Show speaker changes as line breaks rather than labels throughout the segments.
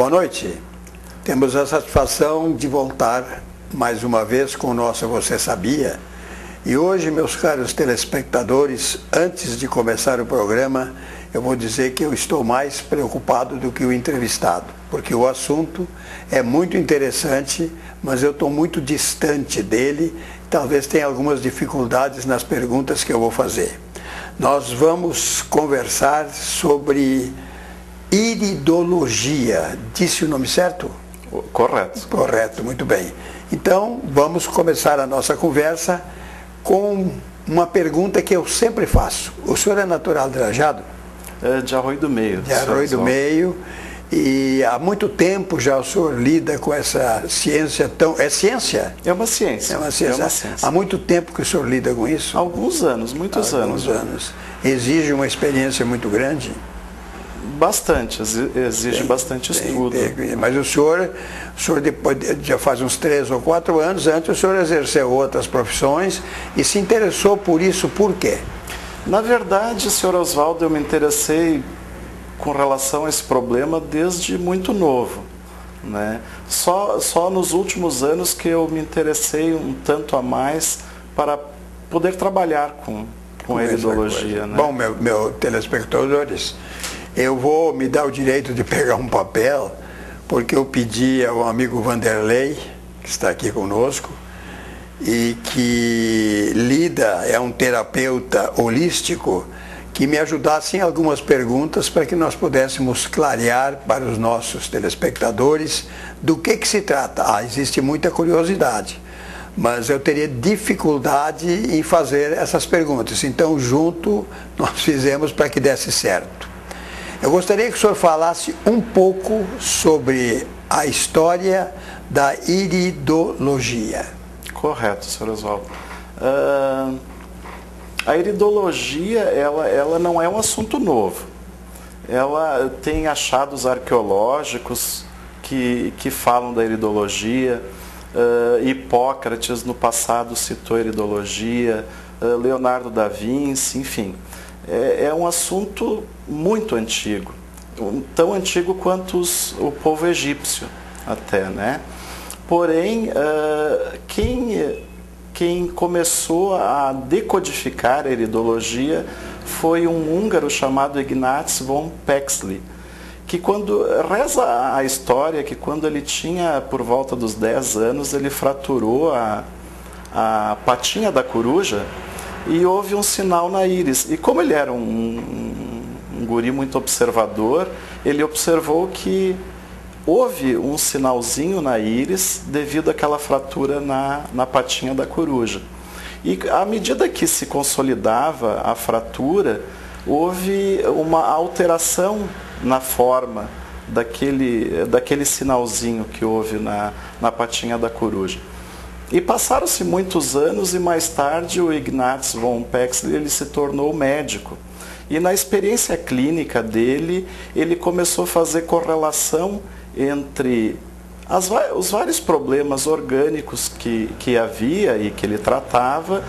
Boa noite. Temos a satisfação de voltar mais uma vez com o nosso Você Sabia? E hoje, meus caros telespectadores, antes de começar o programa, eu vou dizer que eu estou mais preocupado do que o entrevistado, porque o assunto é muito interessante, mas eu estou muito distante dele, talvez tenha algumas dificuldades nas perguntas que eu vou fazer. Nós vamos conversar sobre iridologia. Disse o nome certo?
Correto.
Correto, muito bem. Então, vamos começar a nossa conversa com uma pergunta que eu sempre faço. O senhor é natural de Lajeado?
De Arroio do Meio.
De Arroio do Meio. E há muito tempo já o senhor lida com essa ciência tão... É ciência?
É uma ciência.
É uma ciência.
É uma ciência.
Há muito tempo que o senhor lida com isso?
Alguns anos, muitos anos.
Alguns anos. Exige uma experiência muito grande?
Bastante, exige bastante estudo.
Mas o senhor depois já faz uns 3 ou 4 anos, antes o senhor exerceu outras profissões e se interessou por isso, por quê?
Na verdade, senhor Oswaldo, eu me interessei com relação a esse problema desde muito novo, né? Só nos últimos anos que eu me interessei um tanto a mais para poder trabalhar com a iridologia, né?
Bom, meu telespectadores, eu vou me dar o direito de pegar um papel, porque eu pedi ao amigo Vanderlei, que está aqui conosco, e que é um terapeuta holístico, que me ajudasse em algumas perguntas para que nós pudéssemos clarear para os nossos telespectadores do que se trata. Existe muita curiosidade, mas eu teria dificuldade em fazer essas perguntas. Então, junto, nós fizemos para que desse certo. Eu gostaria que o senhor falasse um pouco sobre a história da iridologia.
Correto, senhor Oswaldo. A iridologia, ela não é um assunto novo. Ela tem achados arqueológicos que falam da iridologia. Hipócrates, no passado, citou a iridologia. Leonardo da Vinci, enfim. É um assunto muito antigo, tão antigo quanto o povo egípcio até, né? Porém, quem começou a decodificar a iridologia foi um húngaro chamado Ignaz von Pexley, que reza a história que quando ele tinha por volta dos 10 anos, ele fraturou a patinha da coruja e houve um sinal na íris. E como ele era um guri muito observador, ele observou que houve um sinalzinho na íris devido àquela fratura na patinha da coruja. E à medida que se consolidava a fratura, houve uma alteração na forma daquele sinalzinho que houve na patinha da coruja. E passaram-se muitos anos e mais tarde o Ignaz von Pexley ele se tornou médico. E na experiência clínica dele, ele começou a fazer correlação entre os vários problemas orgânicos que havia e que ele tratava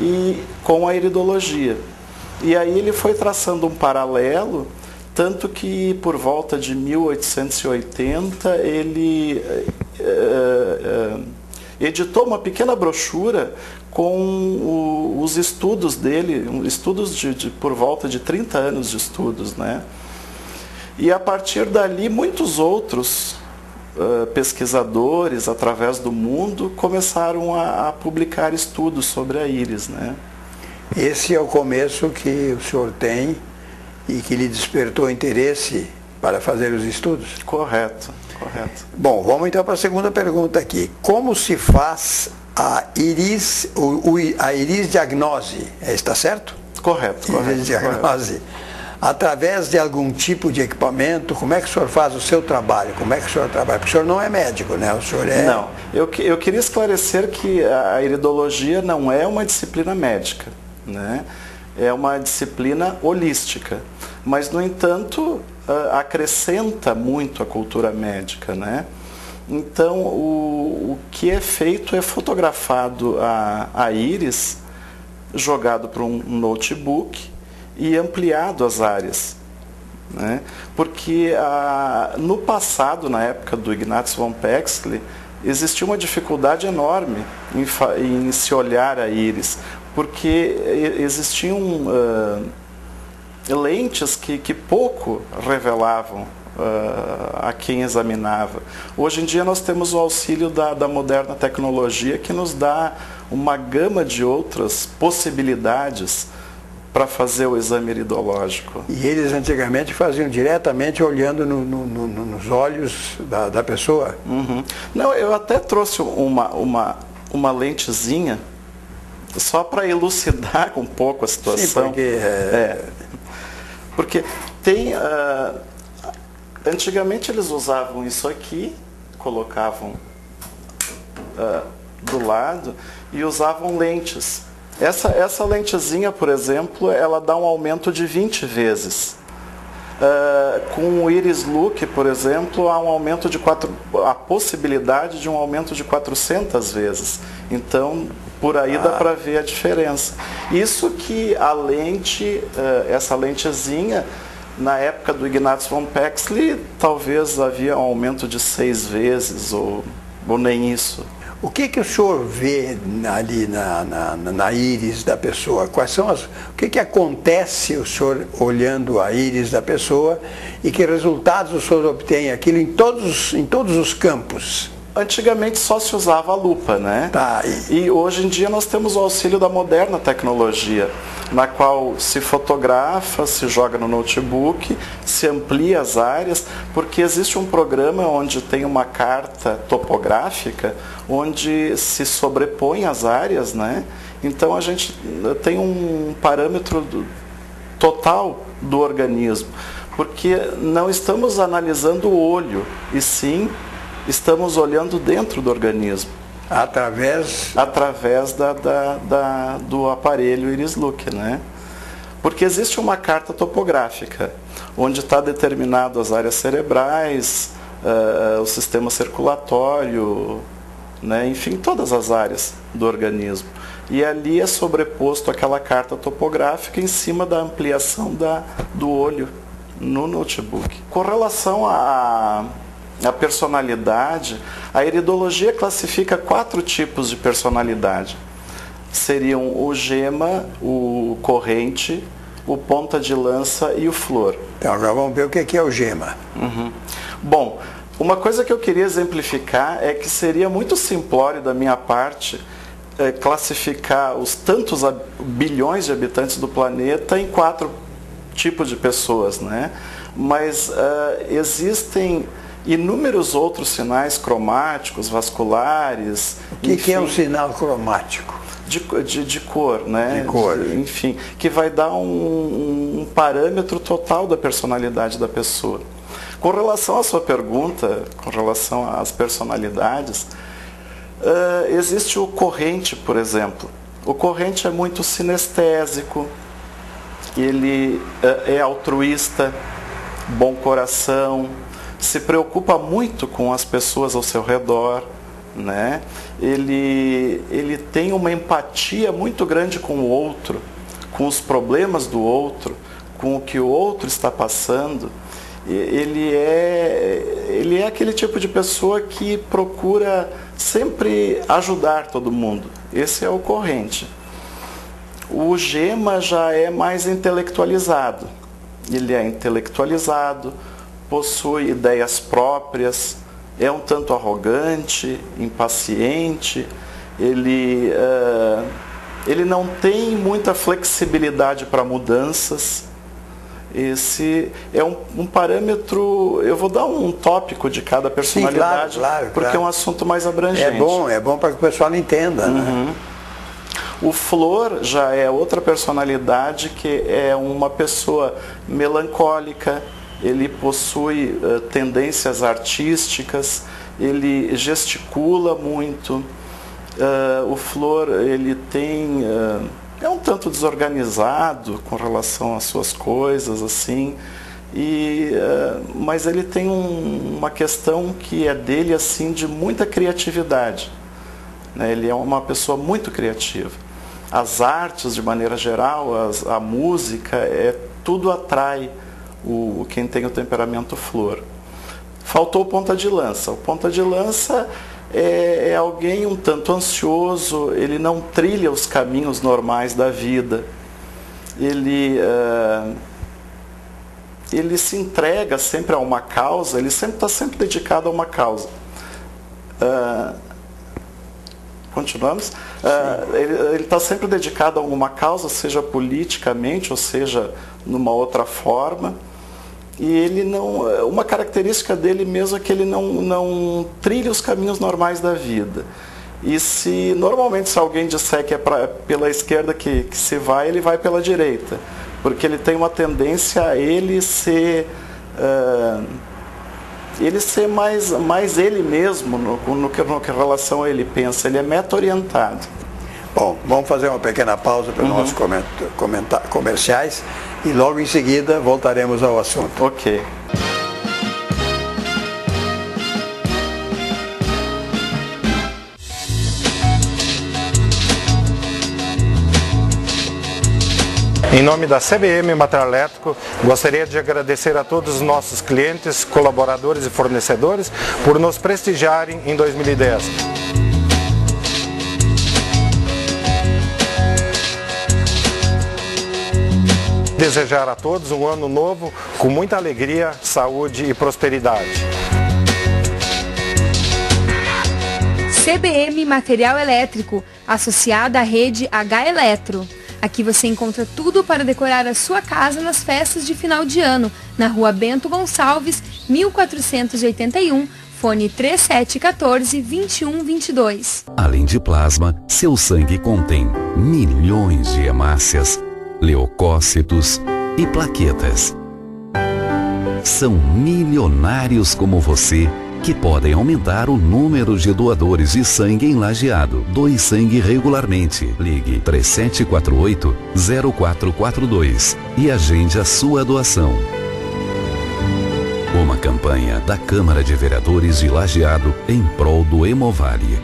e com a iridologia. E aí ele foi traçando um paralelo, tanto que por volta de 1880 ele editou uma pequena brochura com os estudos dele, estudos por volta de 30 anos de estudos, né? E a partir dali, muitos outros pesquisadores, através do mundo, começaram a publicar estudos sobre a íris, né?
Esse é o começo que o senhor tem e que lhe despertou interesse para fazer os estudos?
Correto, correto.
Bom, vamos então para a segunda pergunta aqui. Como se faz a iris diagnose? Está certo?
Correto, correto.
Iris diagnose. Através de algum tipo de equipamento, como é que o senhor faz o seu trabalho? Como é que o senhor trabalha? Porque o senhor não é médico, né? O senhor é...
Não, eu queria esclarecer que a iridologia não é uma disciplina médica, né? É uma disciplina holística, mas, no entanto, acrescenta muito a cultura médica, né? Então, o que é feito é fotografado a íris, jogado para um notebook e ampliado as áreas. né? Porque no passado, na época do Ignaz von Pexley, existia uma dificuldade enorme em se olhar a íris, porque existiam lentes que pouco revelavam a quem examinava. Hoje em dia nós temos o auxílio da moderna tecnologia, que nos dá uma gama de outras possibilidades para fazer o exame iridológico.
E eles antigamente faziam diretamente olhando nos olhos da pessoa?
Uhum. Não, eu até trouxe uma lentezinha só para elucidar um pouco a situação.
Sim,
porque tem... antigamente eles usavam isso aqui, colocavam do lado e usavam lentes. Essa lentezinha, por exemplo, ela dá um aumento de 20 vezes. Com o Iris Look, por exemplo, há um aumento de a possibilidade de um aumento de 400 vezes. Então, por aí dá para ver a diferença. Isso que a lente, essa lentezinha, na época do Ignaz von Pexley, talvez havia um aumento de 6 vezes, ou nem isso.
O que o senhor vê ali na íris da pessoa? O que acontece o senhor olhando a íris da pessoa e que resultados o senhor obtém aquilo em todos os campos?
Antigamente só se usava a lupa, né?
Tá.
E hoje em dia nós temos o auxílio da moderna tecnologia, na qual se fotografa, se joga no notebook, se amplia as áreas, porque existe um programa onde tem uma carta topográfica, onde se sobrepõe as áreas, né? Então a gente tem um parâmetro total do organismo, porque não estamos analisando o olho, e sim estamos olhando dentro do organismo.
Através
do aparelho Iris Look, né? Porque existe uma carta topográfica, onde está determinado as áreas cerebrais, o sistema circulatório, né? Enfim, todas as áreas do organismo. E ali é sobreposto aquela carta topográfica em cima da ampliação do olho no notebook. Com relação a personalidade, a iridologia classifica 4 tipos de personalidade. Seriam o gema, o corrente, o ponta de lança e o flor.
Então agora vamos ver o que é o gema.
Uhum. Bom, uma coisa que eu queria exemplificar é que seria muito simplório da minha parte classificar os tantos bilhões de habitantes do planeta em 4 tipos de pessoas, né? Mas existem inúmeros outros sinais cromáticos, vasculares.
O que é um sinal cromático?
De cor, né?
De cor.
Enfim, que vai dar um parâmetro total da personalidade da pessoa. Com relação à sua pergunta, com relação às personalidades, existe o corrente, por exemplo. O corrente é muito sinestésico, ele é altruísta, bom coração, se preocupa muito com as pessoas ao seu redor, né? Ele tem uma empatia muito grande com o outro, com os problemas do outro, com o que o outro está passando. Ele é aquele tipo de pessoa que procura sempre ajudar todo mundo. Esse é o corrente. O gema já é mais intelectualizado. Ele é intelectualizado, possui ideias próprias, é um tanto arrogante, impaciente, ele não tem muita flexibilidade para mudanças. Esse é um parâmetro, eu vou dar um tópico de cada personalidade.
Sim, claro,
porque é um assunto mais abrangente.
É bom para que o pessoal entenda.
Uhum. Né? O flor já é outra personalidade, que é uma pessoa melancólica, ele possui tendências artísticas, ele gesticula muito. O flor, ele tem... é um tanto desorganizado com relação às suas coisas, assim, mas ele tem uma questão que é dele, assim, de muita criatividade, né? Ele é uma pessoa muito criativa. As artes, de maneira geral, a música, tudo atrai quem tem o temperamento flor. Faltou o ponta de lança. O ponta de lança é alguém um tanto ansioso, ele não trilha os caminhos normais da vida. Ele se entrega sempre a uma causa, ele está sempre dedicado a uma causa. Continuamos? Ele está sempre dedicado a alguma causa, seja politicamente ou seja numa outra forma. E ele não, uma característica dele mesmo é que ele não trilha os caminhos normais da vida. E normalmente se alguém disser que é pela esquerda que se vai, ele vai pela direita. Porque ele tem uma tendência a ele ser mais ele mesmo no que relação a ele pensa. Ele é meta-orientado.
Bom, vamos fazer uma pequena pausa para os nossos comerciais e logo em seguida voltaremos ao assunto.
Ok.
Em nome da CBM Material Elétrico, gostaria de agradecer a todos os nossos clientes, colaboradores e fornecedores por nos prestigiarem em 2010. Desejar a todos um ano novo com muita alegria, saúde e prosperidade.
CBM Material Elétrico, associada à rede H-Eletro. Aqui você encontra tudo para decorar a sua casa nas festas de final de ano, na Rua Bento Gonçalves, 1481, fone 3714-2122.
Além de plasma, seu sangue contém milhões de hemácias, leucócitos e plaquetas. São milionários como você que podem aumentar o número de doadores de sangue em Lajeado. Doe sangue regularmente. Ligue 3748-0442 e agende a sua doação. Uma campanha da Câmara de Vereadores de Lajeado em prol do Hemovale.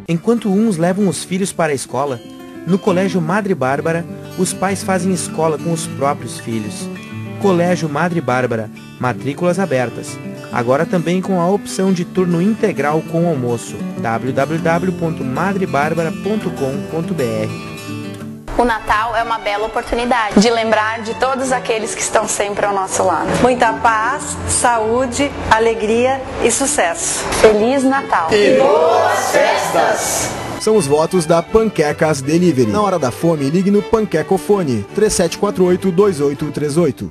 Enquanto uns levam os filhos para a escola, no Colégio Madre Bárbara, os pais fazem escola com os próprios filhos. Colégio Madre Bárbara, matrículas abertas. Agora também com a opção de turno integral com almoço. www.madreBarbara.com.br.
O Natal é uma bela oportunidade de lembrar de todos aqueles que estão sempre ao nosso lado.
Muita paz, saúde, alegria e sucesso.
Feliz Natal!
E boas festas! São os votos da Panquecas Delivery. Na hora da fome, ligue no Panquecofone 3748-2838.